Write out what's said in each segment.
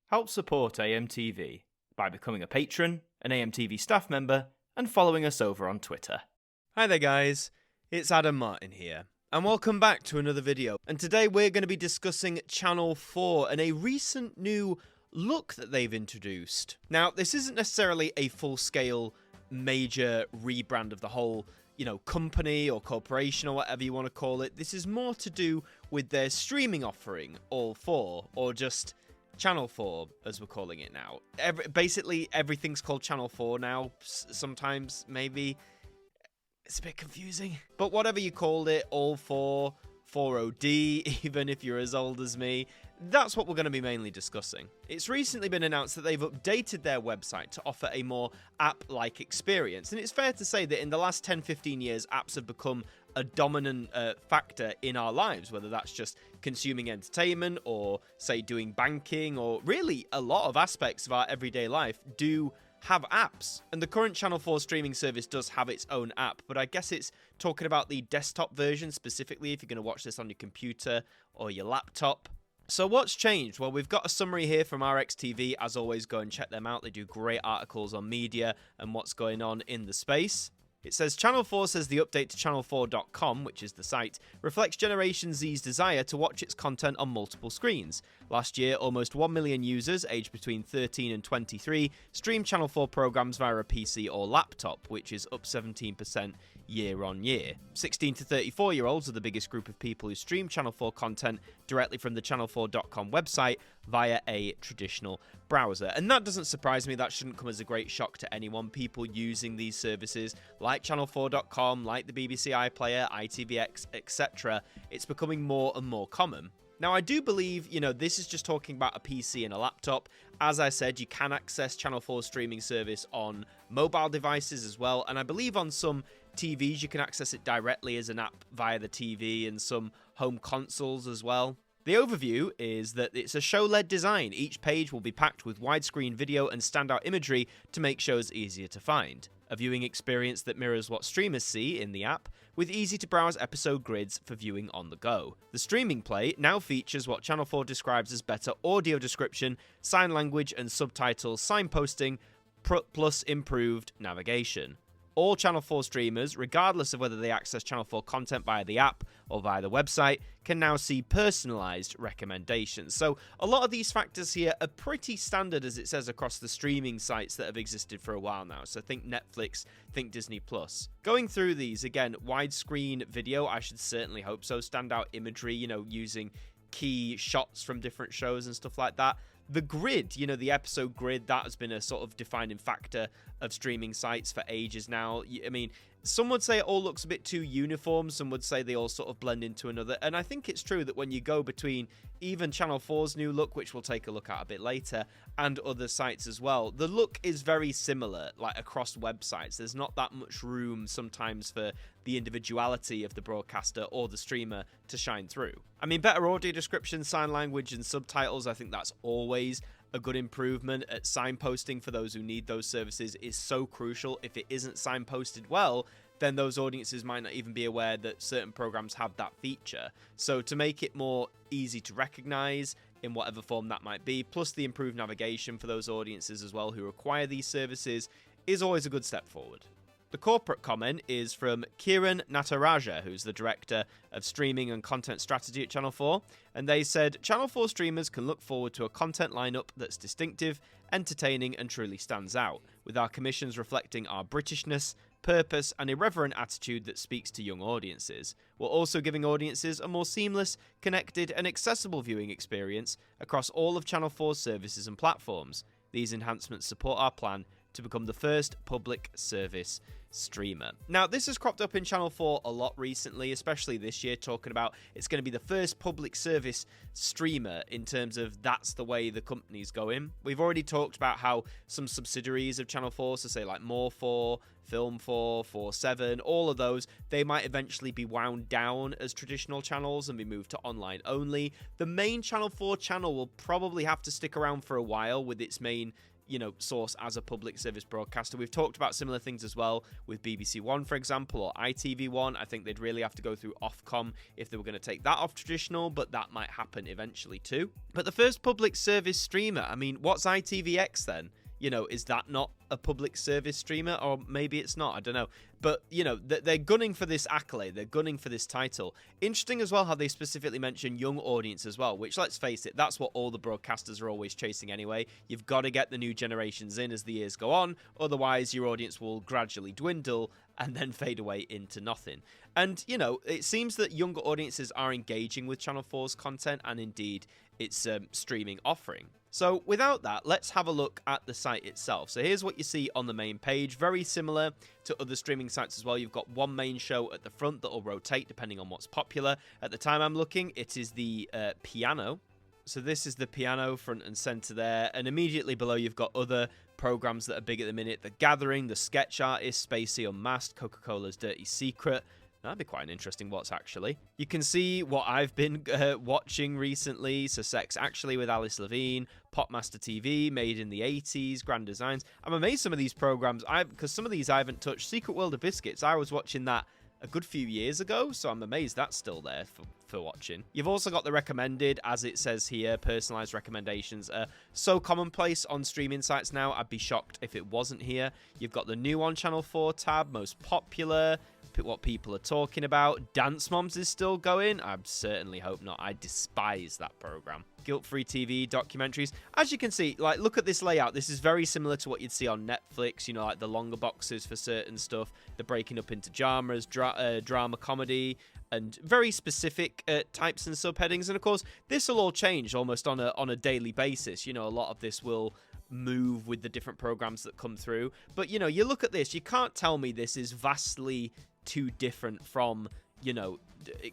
Help support AMTV by becoming a patron, an AMTV staff member, and following us over on Twitter. Hi there guys, it's Martyn here, and welcome back to another video. And today we're going to be discussing Channel 4 and a recent new look that they've introduced. Now, this isn't necessarily a full-scale major rebrand of the whole, company or corporation or whatever you want to call it. This is more to do with their streaming offering, All 4, or just Channel 4, as we're calling it now. Basically, everything's called Channel 4 now. Sometimes, maybe. It's a bit confusing. But whatever you called it, All 4, 40D, even if you're as old as me, that's what we're going to be mainly discussing. It's recently been announced that they've updated their website to offer a more app-like experience. And it's fair to say that in the last 10-15 years, apps have become a dominant factor in our lives, whether that's just consuming entertainment or, say, doing banking, or really a lot of aspects of our everyday life do have apps. And the current Channel 4 streaming service does have its own app, but I guess it's talking about the desktop version specifically if you're going to watch this on your computer or your laptop. So what's changed? Well, we've got a summary here from RXTV. As always, go and check them out. They do great articles on media and what's going on in the space. It says, Channel 4 says the update to channel4.com, which is the site, reflects Generation Z's desire to watch its content on multiple screens. Last year, almost 1 million users, aged between 13 and 23, streamed Channel 4 programs via a PC or laptop, which is up 17% year on year. 16 to 34-year-olds are the biggest group of people who stream Channel 4 content directly from the channel4.com website via a traditional browser. And that doesn't surprise me. That shouldn't come as a great shock to anyone. People using these services like channel4.com, like the BBC iPlayer, ITVX, etc. It's becoming more and more common. Now, I do believe, this is just talking about a PC and a laptop. As I said, you can access Channel 4 streaming service on mobile devices as well. And I believe on some TVs, you can access it directly as an app via the TV and some home consoles as well. The overview is that it's a show-led design. Each page will be packed with widescreen video and standout imagery to make shows easier to find. A viewing experience that mirrors what streamers see in the app, with easy-to-browse episode grids for viewing on the go. The streaming play now features what Channel 4 describes as better audio description, sign language and subtitles, signposting, plus improved navigation. All Channel 4 streamers, regardless of whether they access Channel 4 content via the app or via the website, can now see personalised recommendations. So a lot of these factors here are pretty standard, as it says, across the streaming sites that have existed for a while now. So think Netflix, think Disney+. Going through these, again, widescreen video, I should certainly hope so. Standout imagery, using key shots from different shows and stuff like that. The grid, the episode grid, that has been a sort of defining factor of streaming sites for ages now. I mean, some would say it all looks a bit too uniform. Some would say they all sort of blend into another. And I think it's true that when you go between even Channel 4's new look, which we'll take a look at a bit later, and other sites as well, the look is very similar, like across websites. There's not that much room sometimes for the individuality of the broadcaster or the streamer to shine through. I mean, better audio description, sign language, and subtitles, I think that's always a good improvement. At signposting for those who need those services is so crucial. If it isn't signposted well, then those audiences might not even be aware that certain programs have that feature. So to make it more easy to recognize in whatever form that might be, plus the improved navigation for those audiences as well who require these services, is always a good step forward. The corporate comment is from Kieren Dight, who's the Director of Streaming and Content Strategy at Channel 4, and they said, Channel 4 streamers can look forward to a content lineup that's distinctive, entertaining and truly stands out, with our commissions reflecting our Britishness, purpose and irreverent attitude that speaks to young audiences. We're also giving audiences a more seamless, connected and accessible viewing experience across all of Channel 4's services and platforms. These enhancements support our plan to become the first public service streamer. Now, this has cropped up in Channel 4 a lot recently, especially this year, talking about it's going to be the first public service streamer in terms of that's the way the company's going. We've already talked about how some subsidiaries of Channel 4, so say like More 4, Film 4, 4/7, all of those, they might eventually be wound down as traditional channels and be moved to online only. The main Channel 4 channel will probably have to stick around for a while with its main source as a public service broadcaster. We've talked about similar things as well with BBC One, for example, or ITV1. I think they'd really have to go through Ofcom if they were going to take that off traditional, but that might happen eventually too. But the first public service streamer, I mean, what's ITVX then? Is that not a public service streamer? Or maybe it's not, I don't know. But, they're gunning for this accolade. They're gunning for this title. Interesting as well how they specifically mention young audience as well, which, let's face it, that's what all the broadcasters are always chasing anyway. You've got to get the new generations in as the years go on. Otherwise, your audience will gradually dwindle and then fade away into nothing. And, it seems that younger audiences are engaging with Channel 4's content and indeed its streaming offering. So without that, let's have a look at the site itself. So here's what you see on the main page. Very similar to other streaming sites as well. You've got one main show at the front that will rotate depending on what's popular. At the time I'm looking, it is the piano. So this is the piano front and center there. And immediately below, you've got other programs that are big at the minute. The Gathering, The Sketch Artist, Spellacey Unmasked, Coca-Cola's Dirty Secret. That'd be quite an interesting watch, actually. You can see what I've been watching recently. So Sex Actually with Alice Levine, Popmaster TV, Made in the 80s, Grand Designs. I'm amazed some of these programs, because some of these I haven't touched. Secret World of Biscuits, I was watching that a good few years ago, so I'm amazed that's still there for watching. You've also got the recommended, as it says here, personalized recommendations are so commonplace on streaming sites now, I'd be shocked if it wasn't here. You've got the new on Channel 4 tab, most popular, what people are talking about. Dance Moms is still going. I certainly hope not. I despise that program. Guilt-free TV, documentaries. As you can see, look at this layout. This is very similar to what you'd see on Netflix, like the longer boxes for certain stuff. They're breaking up into genres, drama, comedy, and very specific types and subheadings. And of course, this will all change almost on a daily basis. A lot of this will move with the different programs that come through. But, you look at this, you can't tell me this is vastly too different from,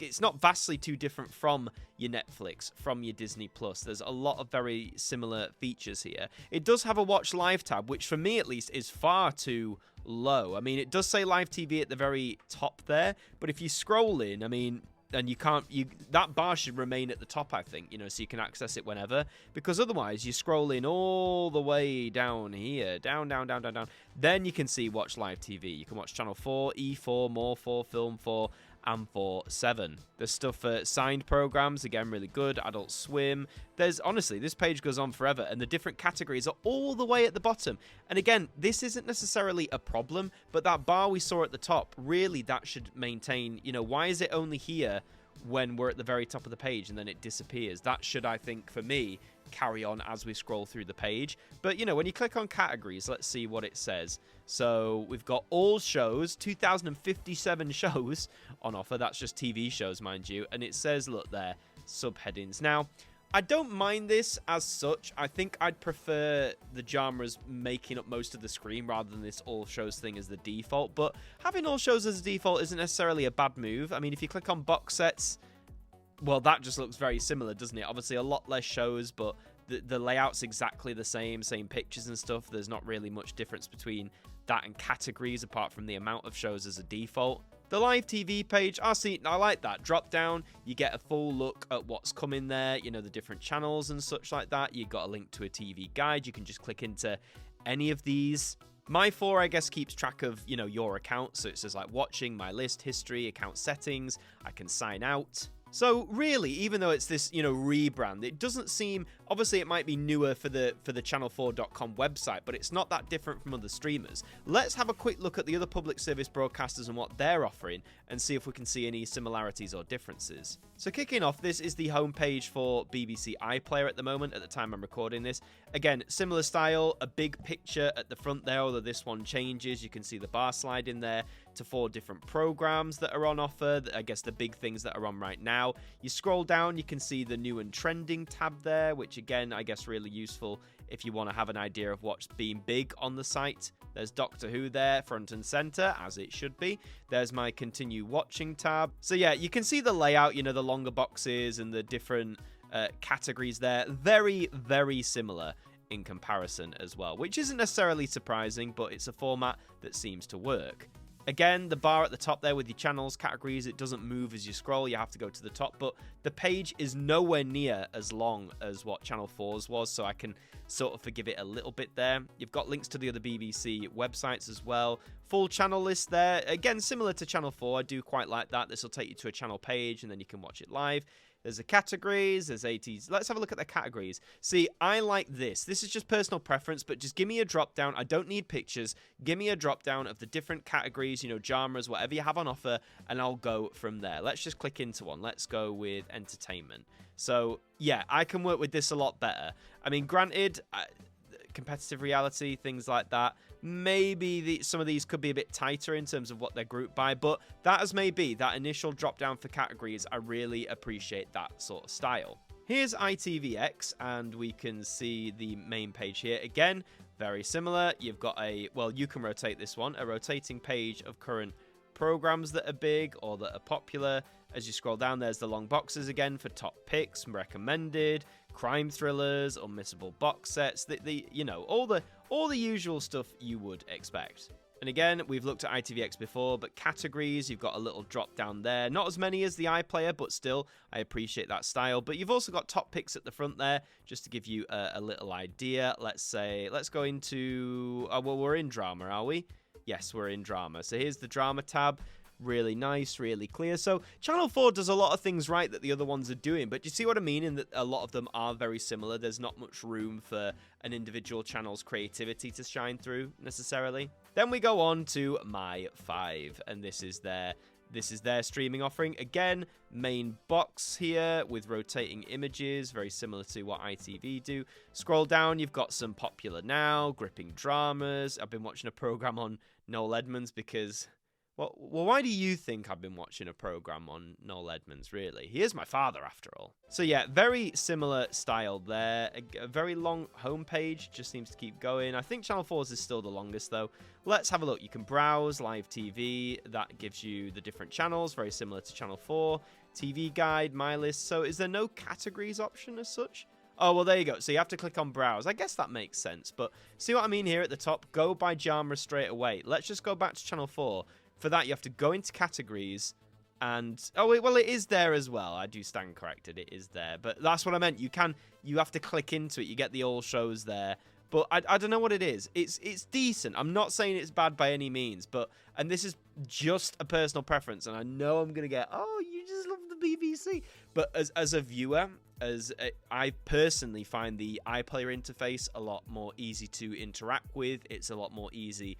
it's not vastly too different from your Netflix, from your Disney Plus. There's a lot of very similar features here. It does have a Watch Live tab, which for me at least is far too low. I mean, it does say Live TV at the very top there, but if you scroll in, I mean, and that bar should remain at the top, I think, so you can access it whenever, because otherwise you scroll in all the way down here, down, then you can see Watch Live TV. You can watch Channel 4, E4, More 4, Film 4, and 4/7. There's stuff for signed programs, again, really good. Adult Swim. There's, honestly, this page goes on forever, and the different categories are all the way at the bottom. And again, this isn't necessarily a problem, but that bar we saw at the top, really, that should maintain, why is it only here when we're at the very top of the page and then it disappears? That should, I think, for me, carry on as we scroll through the page. But, when you click on categories, let's see what it says. So we've got all shows, 2,057 shows on offer. That's just TV shows, mind you. And it says, look there, subheadings. Now, I don't mind this as such. I think I'd prefer the genres making up most of the screen rather than this all shows thing as the default. But having all shows as a default isn't necessarily a bad move. I mean, if you click on box sets, well, that just looks very similar, doesn't it? Obviously, a lot less shows, but the layout's exactly the same pictures and stuff. There's not really much difference between that and categories apart from the amount of shows as a default. The live TV page, I like that. Drop down, you get a full look at what's coming there, the different channels and such like that. You've got a link to a TV guide. You can just click into any of these. My 4, I guess, keeps track of, your account. So it says watching, my list, history, account settings. I can sign out. So really, even though it's this, rebrand, it doesn't seem, obviously it might be newer for the channel4.com website, but it's not that different from other streamers. Let's have a quick look at the other public service broadcasters and what they're offering and see if we can see any similarities or differences. So kicking off, this is the homepage for BBC iPlayer at the moment, at the time I'm recording this. Again, similar style, a big picture at the front there, although this one changes. You can see the bar slide in there to 4 different programs that are on offer. I guess the big things that are on right now. You scroll down, you can see the new and trending tab there, which again, I guess really useful if you want to have an idea of what's been big on the site. There's Doctor Who there, front and center, as it should be. There's my continue watching tab. So yeah, you can see the layout, the longer boxes and the different categories there. Very, very similar in comparison as well, which isn't necessarily surprising, but it's a format that seems to work. Again, the bar at the top there with your channels, categories, it doesn't move as you scroll. You have to go to the top, but the page is nowhere near as long as what Channel 4's was, so I can sort of forgive it a little bit there. You've got links to the other BBC websites as well. Full channel list there. Again, similar to Channel 4, I do quite like that. This will take you to a channel page, and then you can watch it live. There's the categories, there's 80s. Let's have a look at the categories. See, I like this. This is just personal preference, but just give me a drop down. I don't need pictures. Give me a drop down of the different categories, you know, genres, whatever you have on offer, and I'll go from there. Let's just click into one. Let's go with entertainment. So, yeah, I can work with this a lot better. I mean, granted, competitive reality, things like that. Maybe some of these could be a bit tighter in terms of what they're grouped by, but that as may be, that initial drop down for categories, I really appreciate that sort of style. Here's ITVX, and we can see the main page here. Again, very similar. You've got well, you can rotate this one, a rotating page of current programs that are big or that are popular. As you scroll down, there's the long boxes again for top picks, recommended, crime thrillers, unmissable box sets, you know, all the usual stuff you would expect. And again, we've looked at ITVX before, but categories, you've got a little drop down there. Not as many as the iPlayer, but still, I appreciate that style. But you've also got top picks at the front there, just to give you a little idea. Let's go into, well, we're in drama, are we? Yes, we're in drama. So here's the drama tab. Really nice, really clear. So Channel 4 does a lot of things right that the other ones are doing, but do you see what I mean in that a lot of them are very similar? There's not much room for an individual channel's creativity to shine through necessarily. Then we go on to My 5, and this is their streaming offering. Again, main box here with rotating images, very similar to what ITV do. Scroll down, you've got some popular now, gripping dramas. I've been watching a program on Noel Edmonds because, well, why do you think I've been watching a program on Noel Edmonds, really? He is my father, after all. So yeah, very similar style there. A very long homepage, just seems to keep going. I think Channel 4's is still the longest, though. Let's have a look. You can browse live TV. That gives you the different channels, very similar to Channel 4. TV guide, my list. So is there no categories option as such? Oh, well, there you go. So you have to click on browse. I guess that makes sense. But see what I mean here at the top? Go by genre straight away. Let's just go back to Channel 4. For that, you have to go into categories and... Oh, well, it is there as well. I do stand corrected. It is there. But that's what I meant. You have to click into it. You get the all shows there. But I don't know what it is. It's decent. I'm not saying it's bad by any means. And this is just a personal preference. And I know I'm going to get, oh, you just love the BBC. But as a viewer... I personally find the iPlayer interface a lot more easy to interact with. It's a lot more easy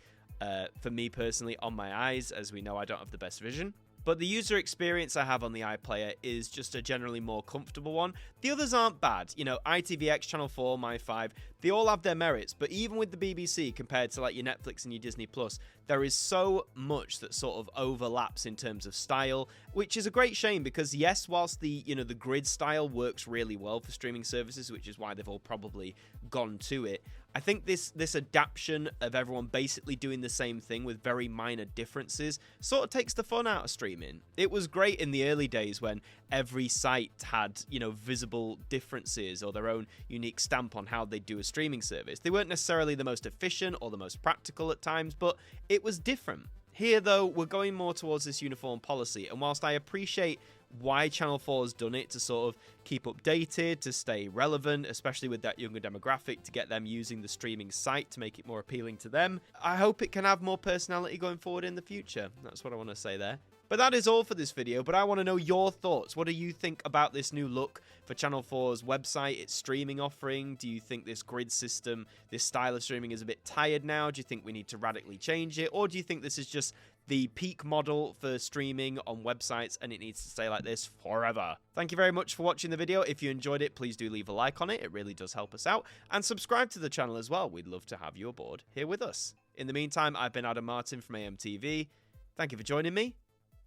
for me personally on my eyes, as we know I don't have the best vision. But the user experience I have on the iPlayer is just a generally more comfortable one. The others aren't bad. You know, ITVX, Channel 4, My 5, they all have their merits. But even with the BBC compared to like your Netflix and your Disney Plus, there is so much that sort of overlaps in terms of style, which is a great shame because yes, whilst the grid style works really well for streaming services, which is why they've all probably gone to it, I think this adaptation of everyone basically doing the same thing with very minor differences sort of takes the fun out of streaming. It was great in the early days when every site had, visible differences or their own unique stamp on how they do a streaming service. They weren't necessarily the most efficient or the most practical at times, but it was different. Here, though, we're going more towards this uniform policy, and whilst I appreciate why Channel 4 has done it to sort of keep updated, to stay relevant, especially with that younger demographic, to get them using the streaming site to make it more appealing to them, I hope it can have more personality going forward in the future. That's what I want to say there. But that is all for this video, but I want to know your thoughts. What do you think about this new look for Channel 4's website, its streaming offering? Do you think this grid system, this style of streaming is a bit tired now? Do you think we need to radically change it? Or do you think this is just the peak model for streaming on websites and it needs to stay like this forever? Thank you very much for watching the video. If you enjoyed it, please do leave a like on it. It really does help us out. And subscribe to the channel as well. We'd love to have you aboard here with us. In the meantime, I've been Martyn from AMTV. Thank you for joining me,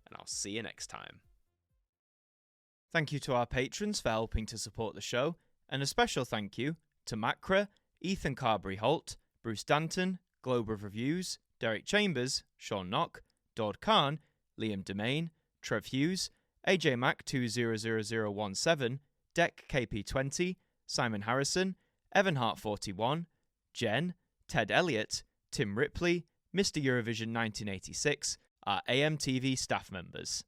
and I'll see you next time. Thank you to our patrons for helping to support the show, and a special thank you to Macra, Ethan Carberry-Holt, Bruce Danton, Globe of Reviews, Derek Chambers, Shaun Knock, Daud Khan, Liam De-Maine, Trev Hughes, Ajmac 200017, Deck KP20, Simon Harrison, Evan Hart 41, Jen, Ted Elliott, Tim Ripley, Mr. Eurovision 1986, are AMTV staff members.